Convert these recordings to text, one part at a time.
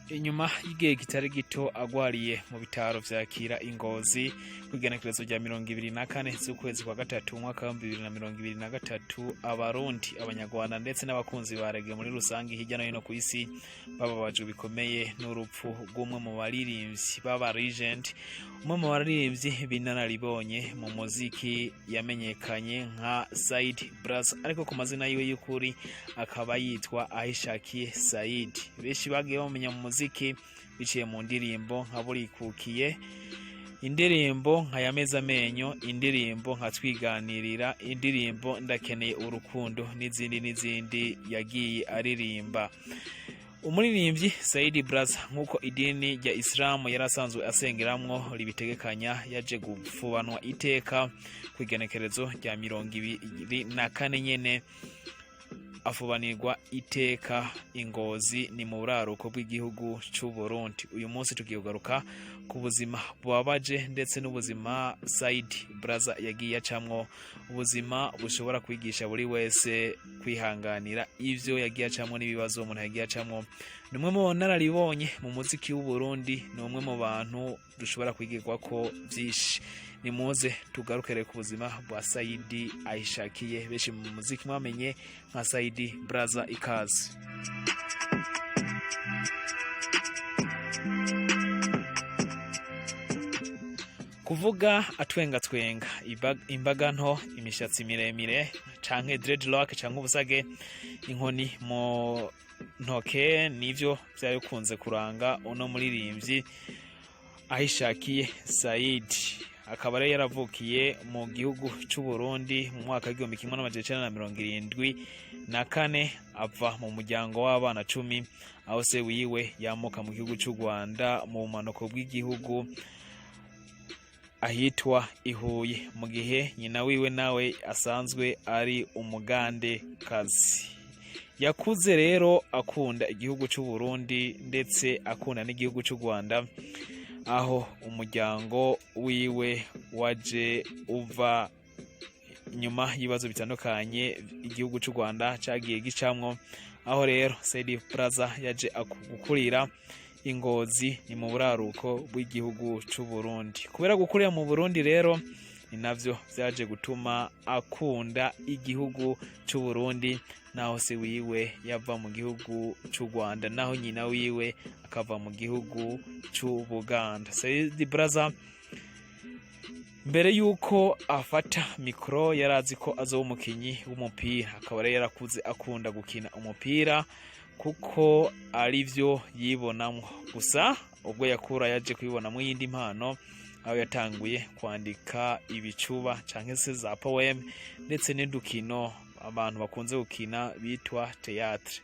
Inyuma y'igihe kitari gito agwariye mu bitaro vyakira Ingozi kwigenekerezo rya 24 z'ukwezi kwa gatatu umwaka wa 2023, abarundi abanyarwanda ndetse n'abakunzi ba reggae muri rusangi hirya no hino ku isi bababajwe bikomeye n'urupfu rw'umwe mu baririmbyi baba legend, umwe mu baririmbyi binararibonye mu muziki yamenyekanye nka SAIDI BRAZZA, ariko ku mazina yiwe y'ukuri akaba yitwa Ahishakiye Saidi. Benshi bagiye bamenya mu muziki biciye mu ndirimbo nka burikukiye, indirimbo nka yameza amenyo, indirimbo nka twiganirira, indirimbo ndakeneye urukundo n'izindi yagiye aririmba. Umuririmbyi SAIDI BRAZZA nkuko idini rya Islam yarasanzwe asengeramwo ribitegekanya, yaje gufubanwa iteka kwigenekerezo rya 24 nyene, afubanirwa iteka Ingozi ni mu buraruko bw'igihugu cy'u Burundi. Uyu munsi tugiye kugaruka ku buzima bubabaje ndetse n'ubuzima SAIDI BRAZZA yagiye acamwo, ubuzima bushobora kwigisha buri wese kwihanganira ivyo yagiye acamwo n'ibibazo umuntu yagiye acamwo. Ni umwe mu nararibonye mu muziki w'u Burundi, ni umwe mu bantu dushobora kwigirwa ko vyinshi. Nimuze tugarukere ku buzima bwa SAIDI Ahishakiye, benshi mu muziki mwamenye nka SAIDI BRAZZA. Ikaze. Kuvuga atwenga imbaga nto, imishatsi miremire canke dreadlock canke ubusage, inkoni mu ntoke, nivyo byari kunze kuranga uno muririmbyi Ahishakiye Saidi. Akaba rero yaravukiye mu gihugu cy'u Burundi mu mwaka wa 1974, ava mu muryango w'abana 10, aho se wiwe yamuka mu gihugu cy'u Rwanda mu bumanuko bw'igihugu ahitwa Ihuye, mu gihe nyina wiwe nawe asanzwe ari umugande kazi. Yakuze rero akunda igihugu cy'u Burundi ndetse akunda n'igihugu cy'u Rwanda, aho umuryango wiwe waje uva nyuma y'ibibazo bitandukanye igihugu cy'u Rwanda cagiye gicamwo, aho rero SAIDI BRAZZA yaje gukurira Ingozi ni mu buraruko bw'igihugu cy'u Burundi. Kubera gukurira mu Burundi rero ni navyo vyaje gutuma akunda igihugu cy'u Burundi, naho se wiwe yava mu gihugu cy'u Rwanda, naho nyina wiwe akava mu gihugu cy'u Buganda. SAIDI BRAZZA mbere yuko afata mikro yarazi ko azoba umukinyi w'umupira, akaba rero yarakuze akunda gukina umupira kuko arivyo yibonamwo. Gusa ubwo yakura yaje kwibonamwo yindi mpano, aho yatanguye kwandika ibicuba canke se za poem ndetse n'indukino abantu bakunze gukina bitwa théâtre.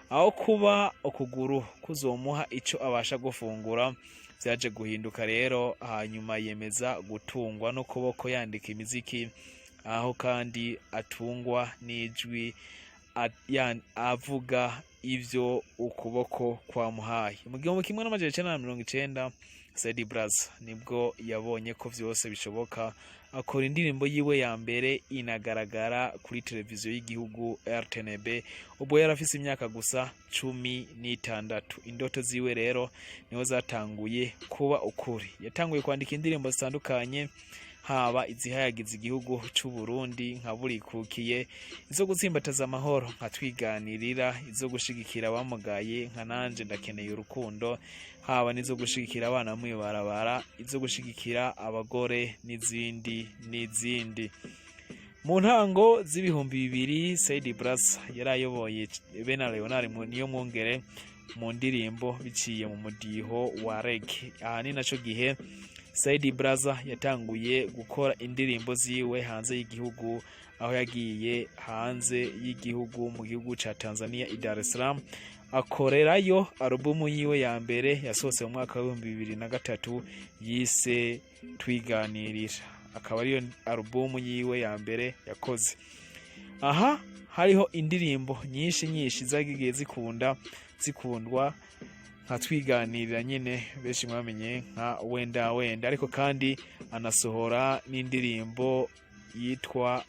Aho kuba ukuguru kuzomuha ico abasha gufungura vyaje guhinduka rero, hanyuma yemeza gutungwa no kuboko yandika imiziki, aho kandi atungwa n'ijwi avuga ivyo ukuboko kwamuhaye. Mu 1990 SAIDI BRAZZA nibwo yabonye ko vyose bishoboka, akora indirimbo yiwe ya mbere inagaragara kuri televiziyo y'igihugu RTNB, ubwo yarafise imyaka gusa 16. Indoto ziwe rero niho zatanguye kuba ukuri. Yatanguye kwandika indirimbo zitandukanye, haba izihayagiza igihugu cy'u Burundi nka burikukiye, izo gutsimbataza amahoro nka twiganirira, izo gushigikira abamugaye nka nanje ndakeneye urukundo, haba nizo gushigikira abana mu ibarabara, izo gushigikira abagore n'izindi. Mu ntango z'ibihumbi 2000 SAIDI BRAZZA yarayoboye Bena Leonard niyo mwongere mu ndirimbo biciye mu mudiho wa reggae. Aha ni naco gihe SAIDI BRAZZA yatanguye gukora indirimbo ziwe hanze y'igihugu, aho yagiye hanze y'igihugu mu gihugu ca Tanzania i Dar es Salaam, akorerayo alubumu yiwe ya mbere yasohotse mu mwaka wa 2003 yise Twiganirira. Akaba ariyo alubumu yiwe ya mbere yakoze. Aha hariho indirimbo nyinshi zagiye zikundwa nka Twiganirira nyene benshi mwamenye nka wenda, ariko kandi anasohora n'indirimbo yitwa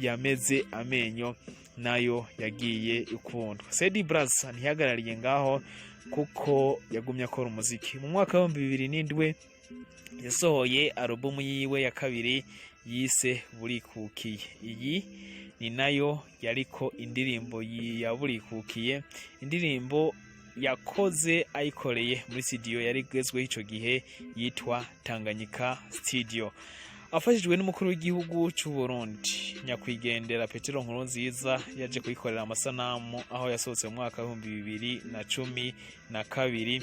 yameze amenyo nayo yagiye ikundwa. SAIDI BRAZZA ntihagarariye ngaho kuko yagumye akora umuziki. Mu mwaka wa 2007 yasohoye alubumu yiwe ya kabiri yise Burikukiye. Iyi ni nayo yariko indirimbo ya Burikukiye, indirimbo yakoze ayikoreye muri studio yari igezweho ico gihe yitwa Tanganyika Studio. Afashijwe n'umukuru w'igihugu cy'u Burundi nyakwigendera Petero Nkurunziza yaje kuyikorera amasanamu aho yasohotse mu mwaka wa 2012.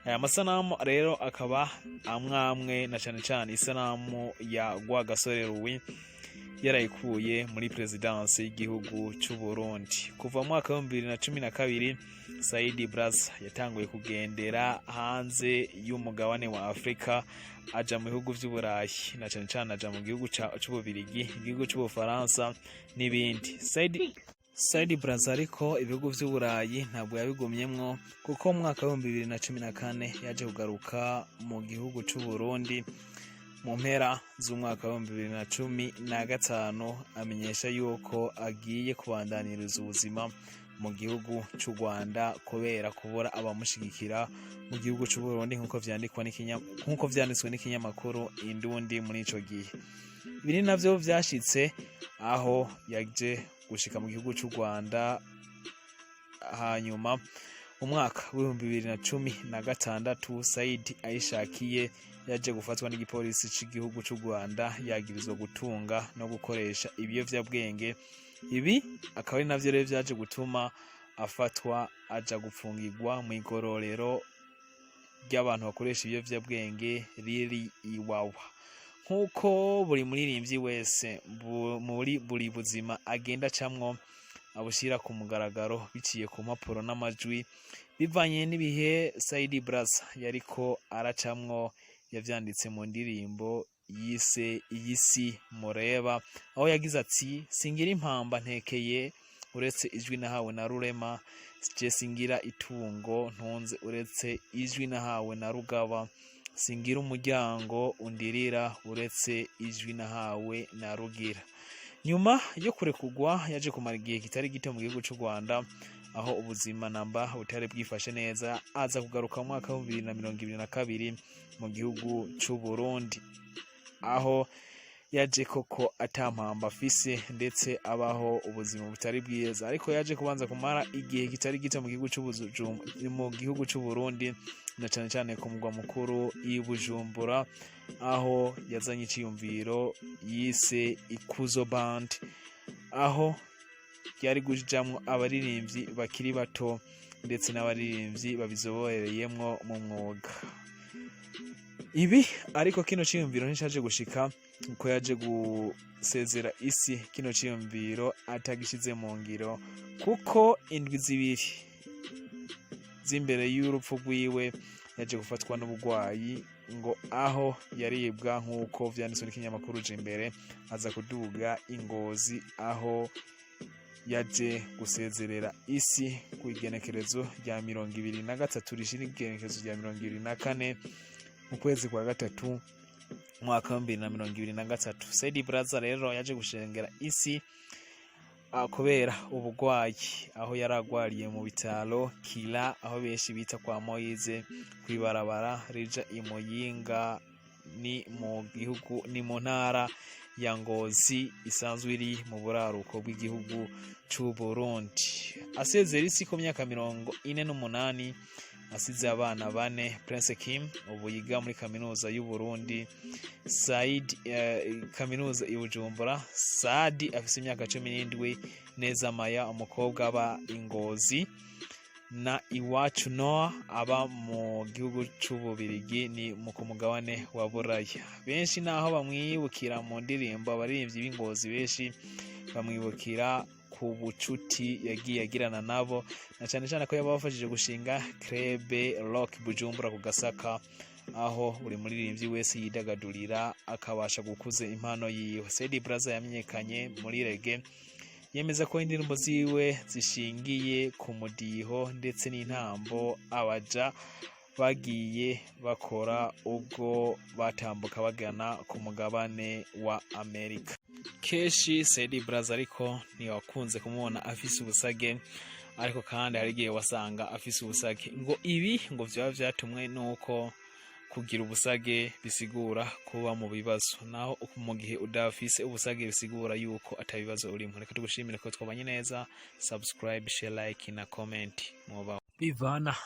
Aya masanamu rero akaba amwamwe na cyane isanamu ya Rwagasore Louis yarayikuye muri presidence y'igihugu cy'u Burundi. Kuva mu mwaka wa 2012 SAIDI BRAZZA yatanguye kugendera hanze y'umugabane wa Afrika aja mu bihugu by'Uburayi na cyane aja mu gihugu cy'Ububirigi, igihugu cy'Ubufaransa n'ibindi. SAIDI BRAZZA ariko ibihugu by'Uburayi ntabwo yabigumyemwo kuko mu mwaka wa 2014 yaje kugaruka mu gihugu cy'u Burundi mu mpera z'umwaka wa 2015 amenyesha yuko agiye kubandaniriza ubuzima mu gihugu cy'u Rwanda kubera kubura abamushigikira mu gihugu cy'u Burundi nkuko vyanditswe n'ikinyamakuru Indundi muri ico gihe. Biri navyo vyashitse aho yaje gushika mu gihugu cy'u Rwanda hanyuma mu mwaka wa 2016 SAIDI ayishakiye yaje gufatwa n'igipolisi cy'igihugu cy'u Rwanda yagirizwa gutunga no gukoresha ibiyovyabwenge. Ibi akaba ari navyo rero vyaje gutuma afatwa aja gupfungirwa mu igororero ry'abantu bakoresha ibiyovyabwenge riri Iwawa. Nkuko buri muririmbyi wese muri buri buzima agenda camwo abushira ku mugaragaro biciye ku mpapuro n'amajwi bivanye n'ibihe SAIDI BRAZZA yariko aracamwo yavyanditse mu ndirimbo yise iyisi mureba, aho yagize ati singira impamba ntekeye uretse ijwi nahawe na Rurema, je singira itungo ntunze uretse ijwi nahawe na Rugaba, singira umuryango undirira uretse ijwi nahawe na Rugira. Nyuma yo kurekugwa yaje kumara igihe kitari gito mu gihugu cy'u Rwanda aho ubuzima namba butari bwifashe neza, aza kugaruka mu mwaka wa 2022 mu gihugu cy'u Burundi aho yaje koko atampamba afise ndetse abaho ubuzima butari bwiza, ariko yaje kubanza kumara igihe kitari gito mu gihugu cy'u Burundi na cyane ku mugwa mukuru i Bujumbura aho yazanye iciyumviro yise Ikuzo Band, aho yari gujamwo abaririmbyi bakiri bato ndetse n'abaririmbyi babizoboreyemwo mu mwuga. Ibi ariko kino ciyumviro ntishaje gushika uko yaje gusezera isi, kino ciyumviro atagishize mu ngiro kuko indwi zibiri z'imbere y'urupfu rwiwe yaje gufatwa n'ubugwayi ngo aho yaribwa nkuko vyanditswe n'ikinyamakuru imbere aza kuduga Ingozi aho yaje gusezerera isi ku igenekerezo rya 23 rishira igenekerezo rya 24 mu kwezi kwa gatatu mwaka wa 2023. SAIDI BRAZZA rero yaje gushengera isi kubera ubugwayi aho yaragwariye mu bitaro Kila aho benshi bita kwa Moize kwibarabara rija Imuyinga ni mu ntara ya Ngozi isanzwe iri mu buraruko bw'igihugu cy'u Burundi. Asezera isi ku myaka 48 asize abana 4. Prince Kim ubu yiga muri kaminuza y'u Burundi, SAIDI kaminuza i Bujumbura. SAIDI afise imyaka 17. Neza Maya umukobwa aba Ingozi na Iwacu Noah aba mu gihugu cy'Ububirigi ni mu kumugabane wa Buraya. Benshi naho bamwibukira mu ndirimbo, abaririmbyi b'Ingozi benshi bamwibukira ku bucuti yagiye agirana nabo na cyane ko yabafashije gushinga Club Rock Bujumbura ku Gasaka, aho buri muririmbyi wese yidagadurira akabasha gukuza impano yiwe. SAIDI BRAZZA yamenyekanye muri reggae, yemeza ko indirimbo ziwe zishingiye ku mudiho ndetse n'intambo abaja bagiye bakora ubwo batambuka bagana ku mugabane wa Amerika. Keshi Saidi Brazza ariko ntiwakunze kumubona afise ubusage, ariko kandi hari igihe wasanga afise ubusage. Ngo ibi ngo vyaba vyatumwe nuko kugira ubusage bisigura kuba mu bibazo, naho mu gihe udafise ubusage bisigura yuko atabibazo urimo. Reka tugushimire ko twabanye neza. Subscribe, share, like na comment. Mubaho bivana